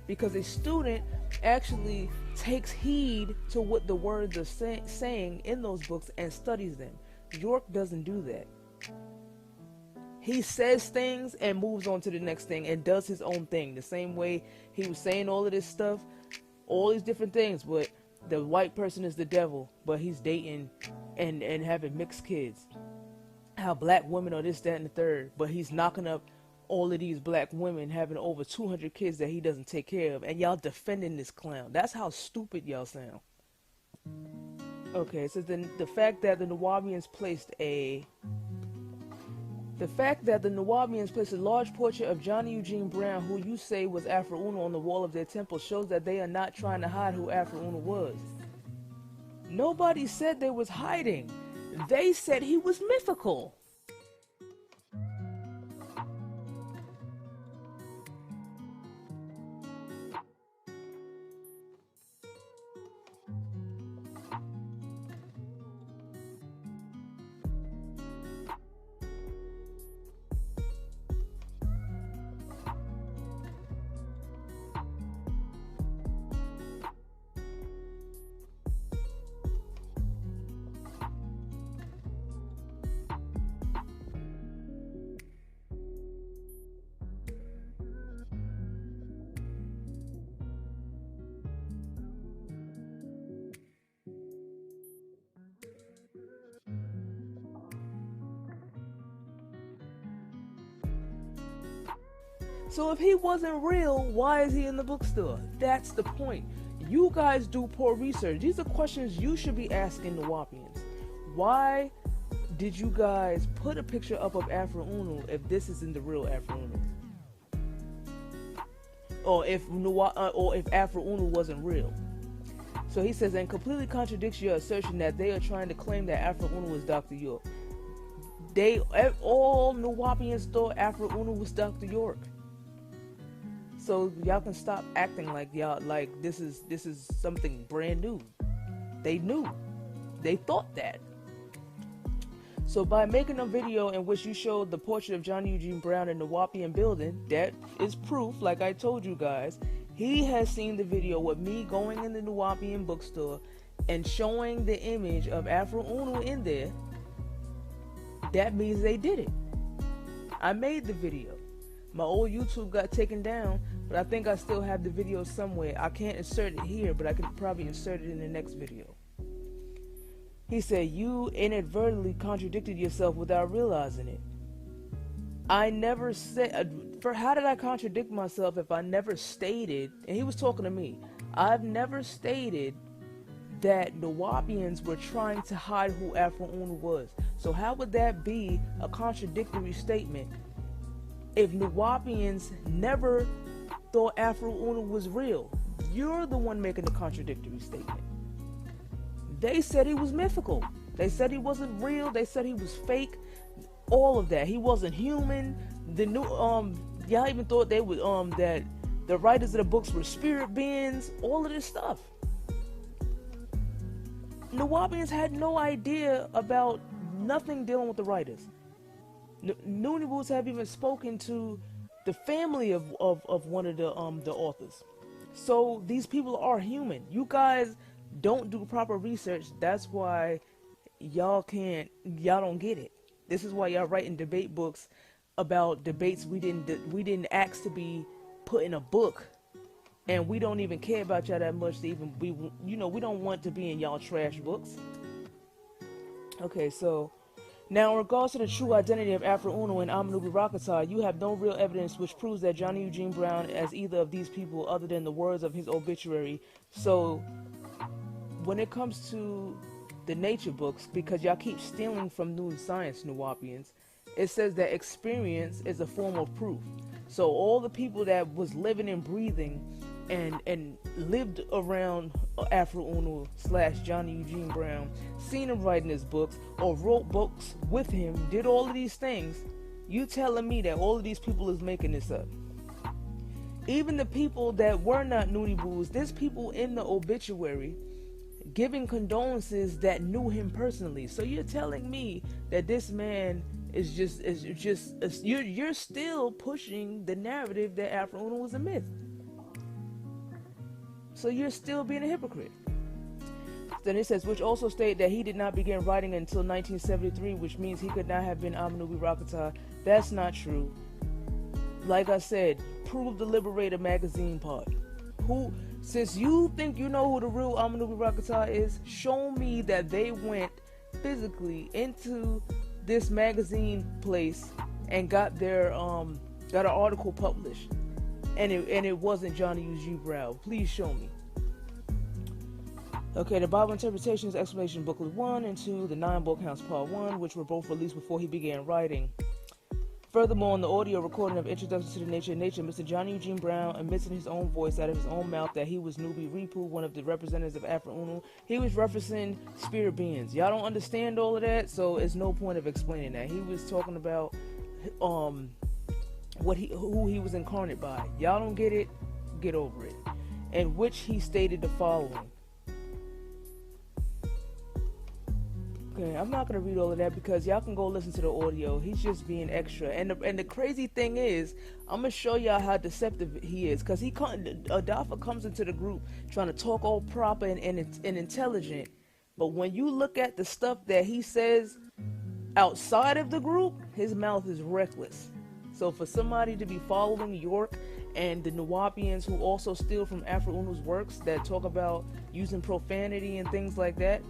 Because a student actually takes heed to what the words are saying in those books and studies them. York doesn't do that. He says things and moves on to the next thing and does his own thing. The same way he was saying all of this stuff, all these different things, but the white person is the devil, but he's dating and having mixed kids. How black women are this, that, and the third, but he's knocking up all of these black women having over 200 kids that he doesn't take care of, and y'all defending this clown. That's how stupid y'all sound. Okay, so then the fact that the Nuwaubians placed a large portrait of Johnny Eugene Brown, who you say was Afro-Unu, on the wall of their temple shows that they are not trying to hide who Afro-Unu was. Nobody said they was hiding. They said he was mythical. So if he wasn't real, why is he in the bookstore? That's the point. You guys do poor research. These are questions you should be asking the Nuwaubians. Why did you guys put a picture up of Afro-Unu if this isn't the real Afro-Unu? Or if Afro-Unu wasn't real? So he says, and completely contradicts your assertion that they are trying to claim that Afro-Unu was Dr. York. All Nuwaubians thought Afro-Unu was Dr. York. So y'all can stop acting like y'all like this is something brand new. They knew. They thought that. So by making a video in which you showed the portrait of Johnny Eugene Brown in the Wapian building, that is proof, like I told you guys. He has seen the video with me going in the Wapian bookstore and showing the image of Afro Uno in there. That means they did it. I made the video. My old YouTube got taken down, but I think I still have the video somewhere. I can't insert it here, but I could probably insert it in the next video. He said, you inadvertently contradicted yourself without realizing it. I never said, how did I contradict myself if I never stated, and he was talking to me, I've never stated that the Wapians were trying to hide who Afro Uno was. So how would that be a contradictory statement if Nuwapians never thought Afro Uno was real? You're the one making the contradictory statement. They said he was mythical. They said he wasn't real. They said he was fake. All of that. He wasn't human. The new y'all even thought they would that the writers of the books were spirit beings. All of this stuff. Nuwapians had no idea about nothing dealing with the writers. Noonibus have even spoken to the family of one of the authors. So these people are human. You guys don't do proper research. That's why y'all don't get it. This is why y'all writing debate books about debates we didn't ask to be put in a book, and we don't even care about y'all that much to even we don't want to be in y'all trash books. Okay, so now in regards to the true identity of Afro Uno and Amanubi Rakata, you have no real evidence which proves that Johnny Eugene Brown as either of these people other than the words of his obituary. So when it comes to the nature books, because y'all keep stealing from New Science, Nuwapians, it says that experience is a form of proof. So all the people that was living and breathing and lived around Afro Uno / Johnny Eugene Brown, seen him writing his books or wrote books with him, did all of these things, you telling me that all of these people is making this up? Even the people that were not Noonibus, there's people in the obituary giving condolences that knew him personally. So you're telling me that this man is you're still pushing the narrative that Afro Uno was a myth. So you're still being a hypocrite. Then it says, which also state that he did not begin writing until 1973, which means he could not have been Amanubi Rakata. That's not true. Like I said, prove the Liberator magazine part. Since you think you know who the real Amanubi Rakata is, show me that they went physically into this magazine place and got an article published, and it wasn't Johnny Eugene Brown. Please show me. Okay, the Bible Interpretations Explanation Booklet 1 and 2, the 9 Book Counts Part 1, which were both released before he began writing. Furthermore, in the audio recording of Introduction to the Nature of Nature, Mr. Johnny Eugene Brown admits in his own voice, out of his own mouth, that he was Nubi Queepooh, one of the representatives of Afro Uno. He was referencing spirit beings. Y'all don't understand all of that, so it's no point of explaining that. He was talking about who he was incarnate by. Y'all don't get it? Get over it. In which he stated the following. Okay, I'm not going to read all of that because y'all can go listen to the audio. He's just being extra. And the crazy thing is, I'm going to show y'all how deceptive he is. Because Adafa comes into the group trying to talk all proper and intelligent. But when you look at the stuff that he says outside of the group, his mouth is reckless. So for somebody to be following York and the Nuwapians who also steal from Afro Uno's works that talk about using profanity and things like that,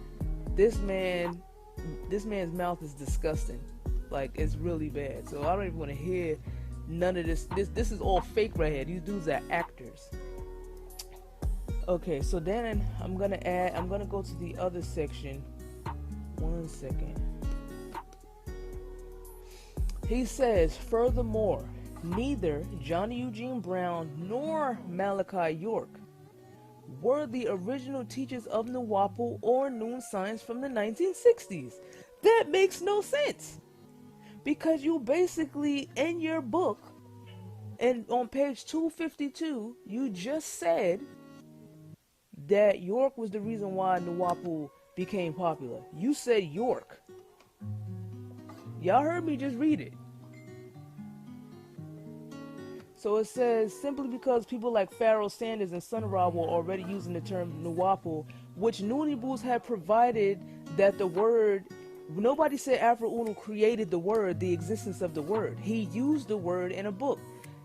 this man's mouth is disgusting. Like, it's really bad. So I don't even want to hear none of this. This is all fake right here. These dudes are actors. Okay, so then I'm gonna go to the other section. 1 second. He says, furthermore, neither Johnny Eugene Brown nor Malachi York were the original teachers of Nuwapu or Noon Science from the 1960s. That makes no sense. Because you basically, in your book, And on page 252, you just said that York was the reason why Nuwapu became popular. You said York. Y'all heard me just read it. So it says, simply because people like Pharaoh Sanders and Sun Ra were already using the term Nuwapu, which Nunibus had provided that the word, nobody said Afro Unu created the word, the existence of the word. He used the word in a book.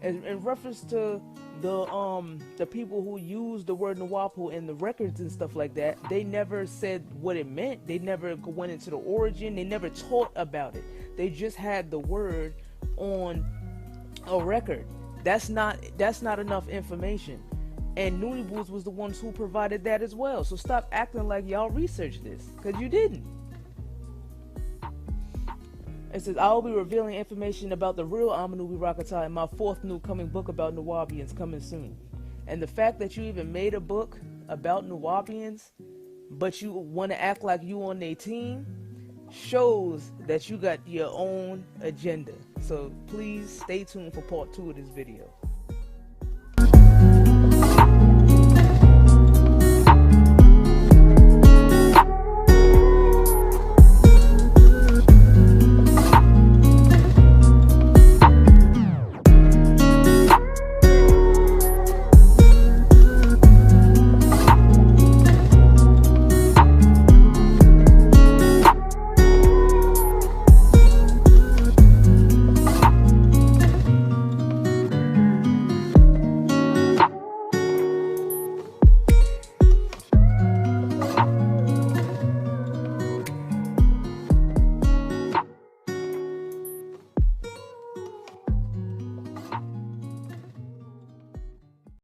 In reference to the people who used the word Nuwapu in the records and stuff like that, they never said what it meant. They never went into the origin. They never taught about it. They just had the word on a record. That's not enough information. And Nunibus was the ones who provided that as well. So stop acting like y'all researched this, because you didn't. It says, I will be revealing information about the real Amanubi Rakata in my 4th new coming book about Nuwabians coming soon. And the fact that you even made a book about Nuwabians, but you want to act like you on their team, shows that you got your own agenda. So please stay tuned for part 2 of this video.